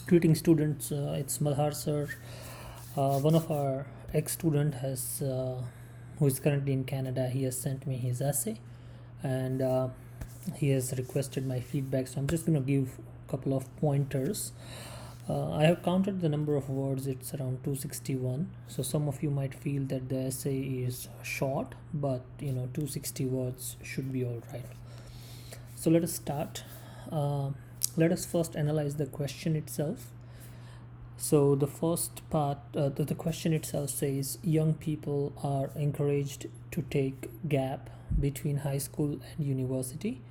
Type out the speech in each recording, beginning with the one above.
Greeting students, it's Malhar sir. One of our ex-student who is currently in Canada, he has sent me his essay, and he has requested my feedback. So I'm just going to give a couple of pointers. I have counted the number of words; it's around 261. So some of you might feel that the essay is short, but 260 words should be all right. So let us start. Let us first analyze the question itself. So the first part, the question itself says young people are encouraged to take gap between high school and university.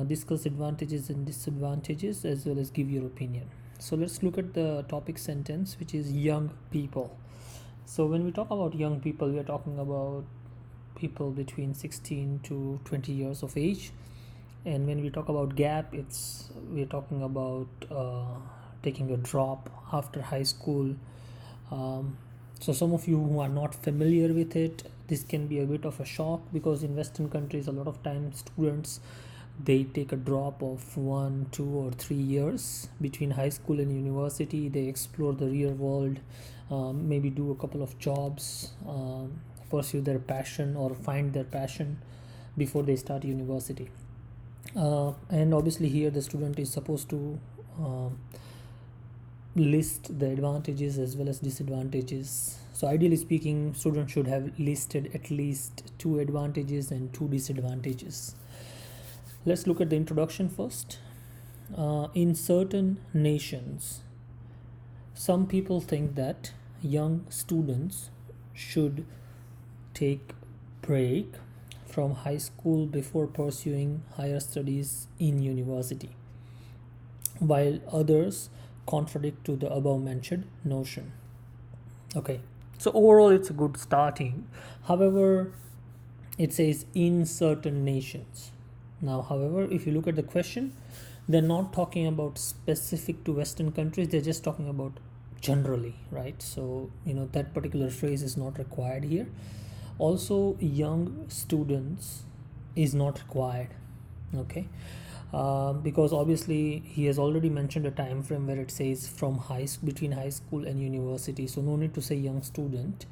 Discuss advantages and disadvantages as well as give your opinion. So let's look at the topic sentence, which is young people. So when we talk about young people, we are talking about people between 16 to 20 years of age. And when we talk about gap, we're talking about taking a drop after high school. So some of you who are not familiar with it, this can be a bit of a shock, because in Western countries a lot of times students, they take a drop of 1, 2 or 3 years between high school and university. They explore the real world, maybe do a couple of jobs, pursue their passion or find their passion before they start university. And obviously here the student is supposed to list the advantages as well as disadvantages. So ideally speaking, students should have listed at least 2 advantages and 2 disadvantages. Let's look at the introduction first. In certain nations, some people think that young students should take break from high school before pursuing higher studies in university, while others contradict to the above mentioned notion. Okay, so overall it's a good starting. However, it says in certain nations. Now, however, if you look at the question, they're not talking about specific to Western countries, they're just talking about generally, right? So that particular phrase is not required here. Also, young students is not required. Okay, because obviously he has already mentioned a time frame where it says between high school and university, so no need to say young student,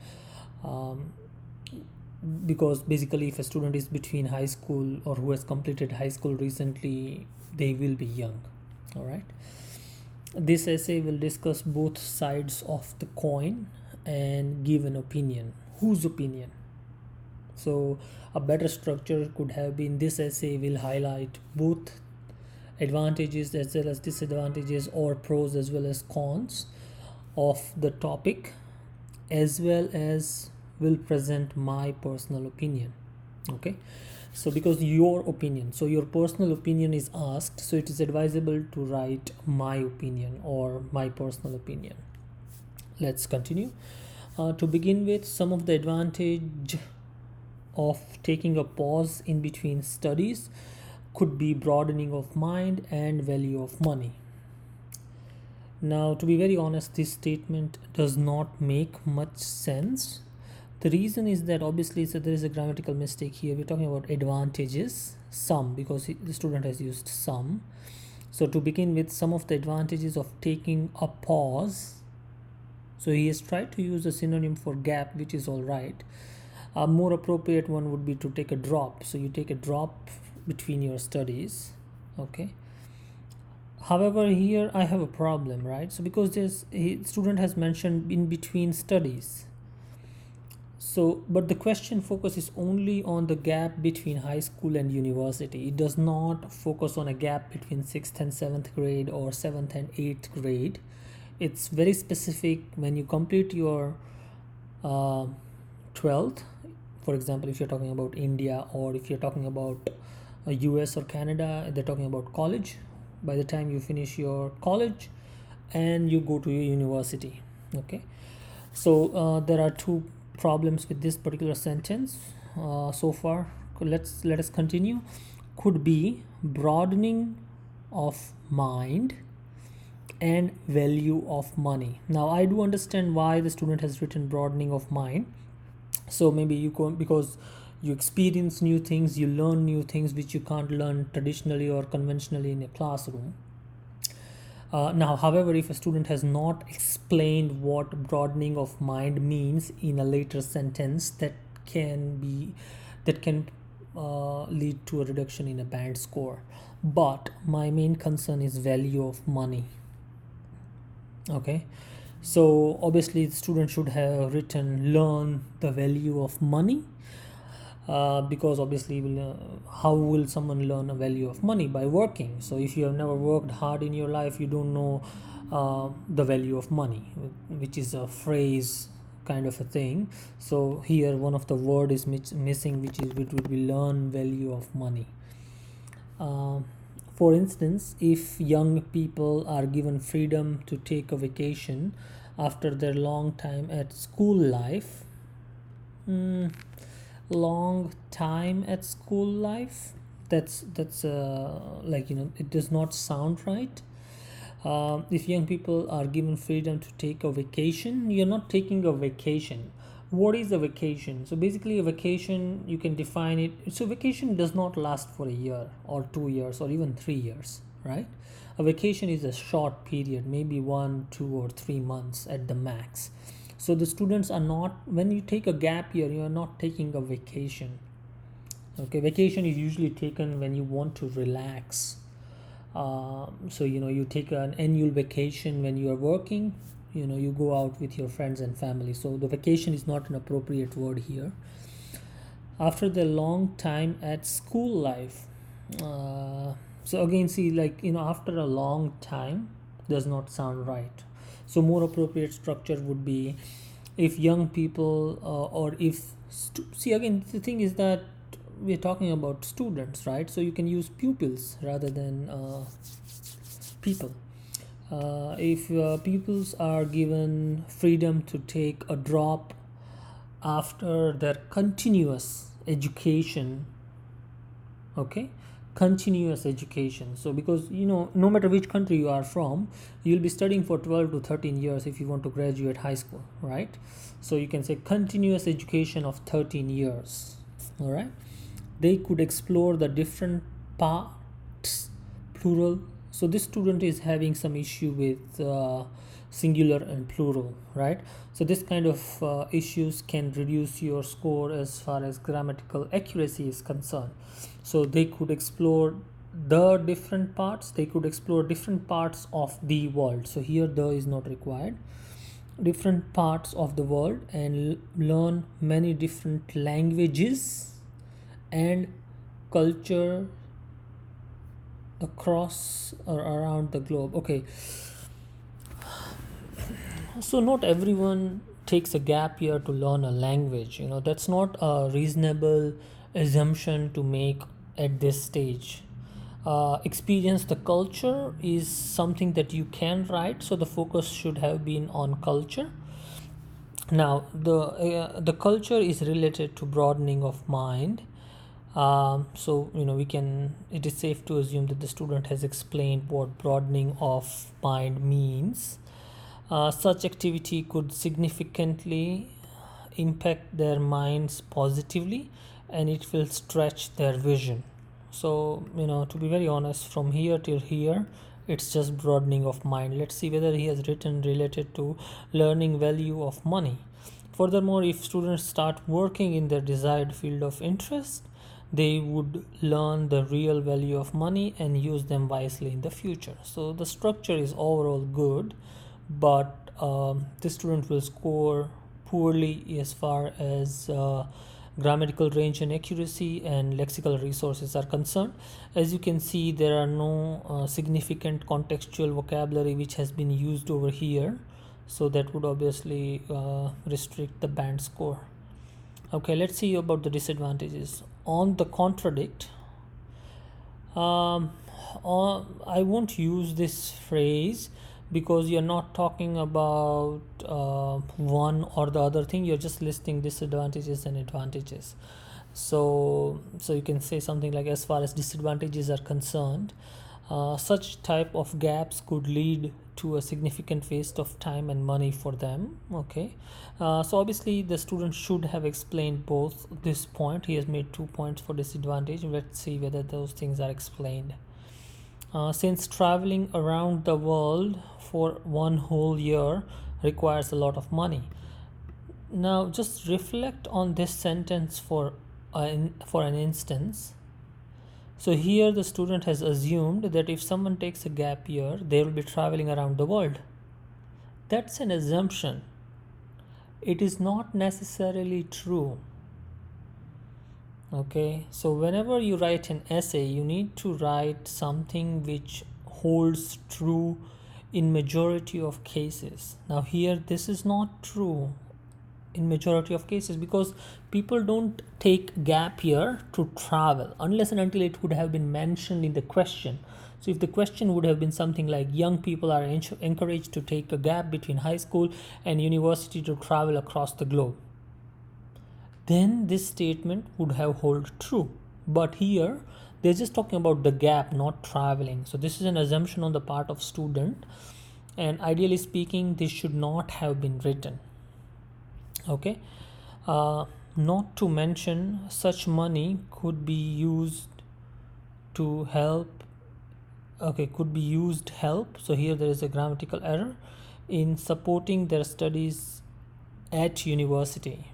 because basically if a student is between high school or who has completed high school recently, they will be young. All right, this essay will discuss both sides of the coin and give an opinion. Whose opinion? So a better structure could have been, this essay will highlight both advantages as well as disadvantages, or pros as well as cons of the topic, as well as will present my personal opinion. Okay, so because your opinion, so your personal opinion is asked, so it is advisable to write my opinion or my personal opinion. Let's continue. To begin with, some of the advantage of taking a pause in between studies could be broadening of mind and value of money. Now, to be very honest, this statement does not make much sense. The reason is that obviously, so there is a grammatical mistake here. We're talking about advantages, some, because the student has used some. So to begin with, some of the advantages of taking a pause. So he has tried to use a synonym for gap, which is all right. A more appropriate one would be to take a drop. So you take a drop between your studies. Okay. However, here I have a problem, right? So because student has mentioned in between studies. So, but the question focuses only on the gap between high school and university. It does not focus on a gap between 6th and 7th grade or 7th and 8th grade. It's very specific. When you complete your 12th, for example, if you're talking about India, or if you're talking about US or Canada, they're talking about college. By the time you finish your college and you go to your university. Okay, so there are 2 problems with this particular sentence so far. Let us continue. Could be broadening of mind and value of money. Now I do understand why the student has written broadening of mind. So maybe you because you experience new things, you learn new things which you can't learn traditionally or conventionally in a classroom. Now, however, if a student has not explained what broadening of mind means in a later sentence, that can lead to a reduction in a band score. But my main concern is value of money. Okay, so obviously the student should have written learn the value of money, because obviously how will someone learn a value of money? By working. So if you have never worked hard in your life, you don't know the value of money, which is a phrase kind of a thing. So here one of the word is missing, which would be learn value of money. For instance, if young people are given freedom to take a vacation after their long time at school life, long time at school life, that's like, it does not sound right. If young people are given freedom to take a vacation, you're not taking a vacation. What is a vacation? So basically a vacation, you can define it. So vacation does not last for a year or 2 years or even 3 years, right? A vacation is a short period, maybe 1, 2, or 3 months at the max. So the students are not, when you take a gap year, you are not taking a vacation. Okay, vacation is usually taken when you want to relax. So you take an annual vacation when you are working. You go out with your friends and family. So the vacation is not an appropriate word here. After the long time at school life, so again, see, like, after a long time does not sound right. So more appropriate structure would be if young people, or if see, again, the thing is that we're talking about students, right? So you can use pupils rather than people. If pupils are given freedom to take a drop after their continuous education, okay, continuous education. So because no matter which country you are from, you'll be studying for 12 to 13 years if you want to graduate high school, right? So you can say continuous education of 13 years. All right, they could explore the different parts, plural. So this student is having some issue with singular and plural, right? So this kind of issues can reduce your score as far as grammatical accuracy is concerned. So they could explore the different parts, they could explore different parts of the world. So here the is not required. Different parts of the world and learn many different languages and culture across or around the globe. Okay, so not everyone takes a gap year to learn a language. That's not a reasonable assumption to make at this stage. Experience the culture is something that you can write, so the focus should have been on culture. Now the culture is related to broadening of mind. So it is safe to assume that the student has explained what broadening of mind means. Such activity could significantly impact their minds positively, and it will stretch their vision. So to be very honest, from here till here it's just broadening of mind. Let's see whether he has written related to learning value of money. Furthermore, if students start working in their desired field of interest, they would learn the real value of money and use them wisely in the future. So the structure is overall good, but this student will score poorly as far as grammatical range and accuracy and lexical resources are concerned. As you can see, there are no significant contextual vocabulary which has been used over here, so that would obviously restrict the band score. Okay, let's see about the disadvantages. On the contradict, I won't use this phrase because you're not talking about one or the other thing, you're just listing disadvantages and advantages. So you can say something like, as far as disadvantages are concerned, such type of gaps could lead to a significant waste of time and money for them. Okay, so obviously the student should have explained both. This point, he has made 2 points for disadvantage. Let's see whether those things are explained. since traveling around the world for one whole year requires a lot of money. Now just reflect on this sentence for an instance. So here the student has assumed that if someone takes a gap year, they will be traveling around the world. That's an assumption. It is not necessarily true. Okay, so whenever you write an essay, you need to write something which holds true in majority of cases. Now here this is not true in majority of cases, because people don't take gap year to travel unless and until it would have been mentioned in the question. So if the question would have been something like young people are encouraged to take a gap between high school and university to travel across the globe, then this statement would have held true. But here they're just talking about the gap, not traveling. So this is an assumption on the part of student, and ideally speaking this should not have been written. Okay, not to mention such money could be used to help. Okay, could be used help. So here there is a grammatical error in supporting their studies at university,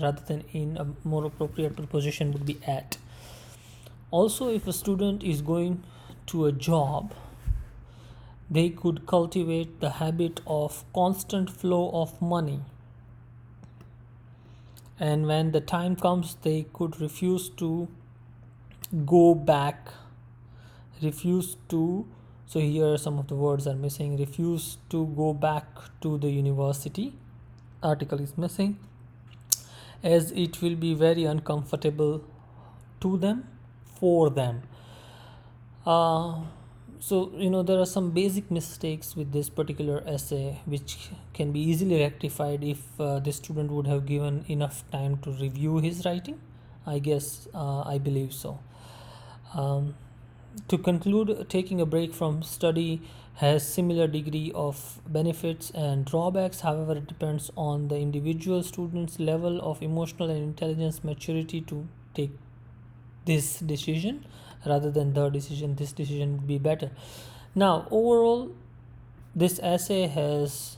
rather than in. A more appropriate preposition would be at. Also, if a student is going to a job, they could cultivate the habit of constant flow of money, and when the time comes they could refuse to go back, refuse to, so here some of the words are missing, refuse to go back to the university, article is missing, as it will be very uncomfortable to them, for them. So there are some basic mistakes with this particular essay which can be easily rectified if the student would have given enough time to review his writing. I believe so. To conclude, taking a break from study has similar degree of benefits and drawbacks. However, it depends on the individual student's level of emotional and intelligence maturity to take this decision rather than the decision. This decision would be better. Now, overall, this essay has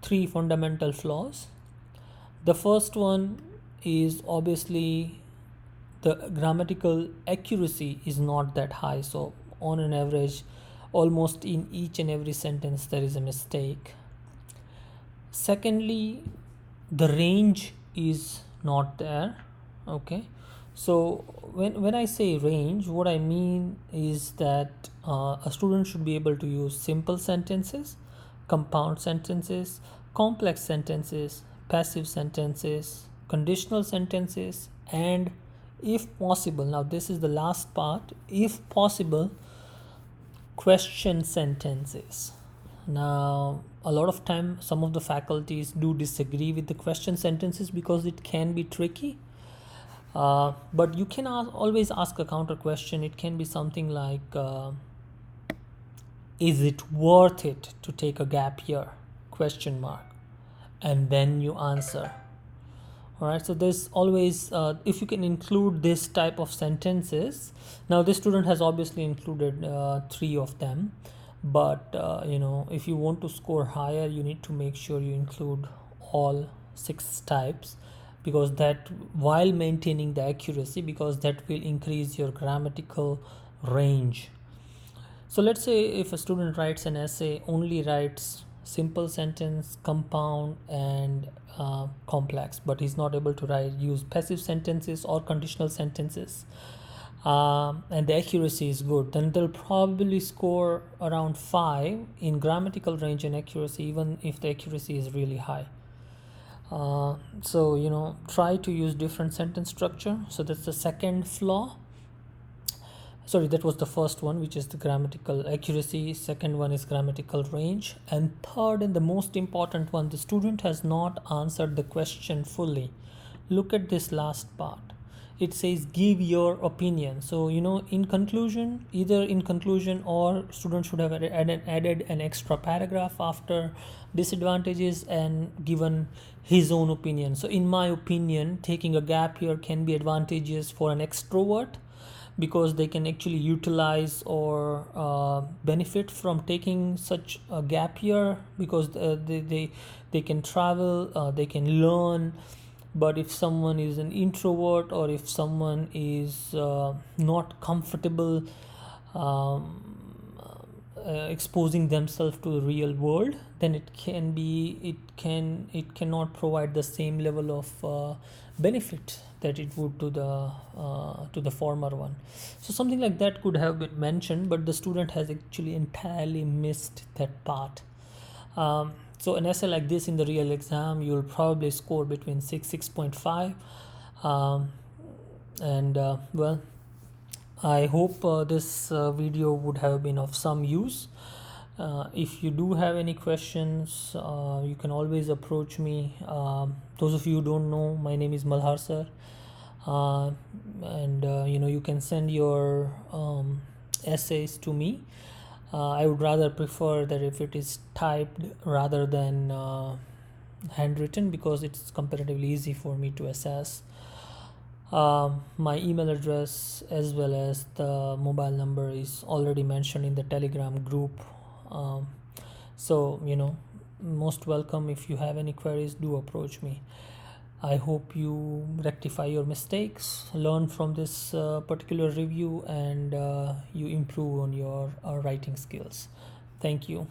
3 fundamental flaws. The first one is obviously the grammatical accuracy is not that high. So on an average, almost in each and every sentence there is a mistake. Secondly, the range is not there. Okay, so when I say range, what I mean is that a student should be able to use simple sentences, compound sentences, complex sentences, passive sentences, conditional sentences, and if possible, now this is the last part, if possible, question sentences. Now a lot of time some of the faculties do disagree with the question sentences because it can be tricky, but you can always ask a counter question. It can be something like is it worth it to take a gap year, question mark, and then you answer. All right, so there's always if you can include this type of sentences. Now this student has obviously included 3 of them, but if you want to score higher, you need to make sure you include all 6 types, because that, while maintaining the accuracy, because that will increase your grammatical range. So let's say if a student writes an essay, only writes simple sentence, compound, and complex, but he's not able to use passive sentences or conditional sentences, and the accuracy is good, then they'll probably score around 5 in grammatical range and accuracy, even if the accuracy is really high. So try to use different sentence structure. So that's the second flaw. Sorry, that was the first one, which is the grammatical accuracy. Second one is grammatical range. And third, and the most important one, the student has not answered the question fully. Look at this last part. It says give your opinion. So in conclusion, either in conclusion or student should have added an extra paragraph after disadvantages and given his own opinion. So in my opinion, taking a gap year can be advantageous for an extrovert, because they can actually utilize or benefit from taking such a gap year, because they can travel, they can learn. But if someone is an introvert, or if someone is not comfortable exposing themselves to the real world, then it cannot provide the same level of benefit that it would to the former one. So something like that could have been mentioned, but the student has actually entirely missed that part. So an essay like this in the real exam, you'll probably score between 6.5. And well, I hope this video would have been of some use. If you do have any questions, you can always approach me. Those of you who don't know, my name is Malhar sir. And you can send your essays to me. I would rather prefer that if it is typed rather than handwritten, because it's comparatively easy for me to assess. My email address as well as the mobile number is already mentioned in the Telegram group. So most welcome. If you have any queries, do approach me. I hope you rectify your mistakes, learn from this particular review, and you improve on your writing skills. Thank you.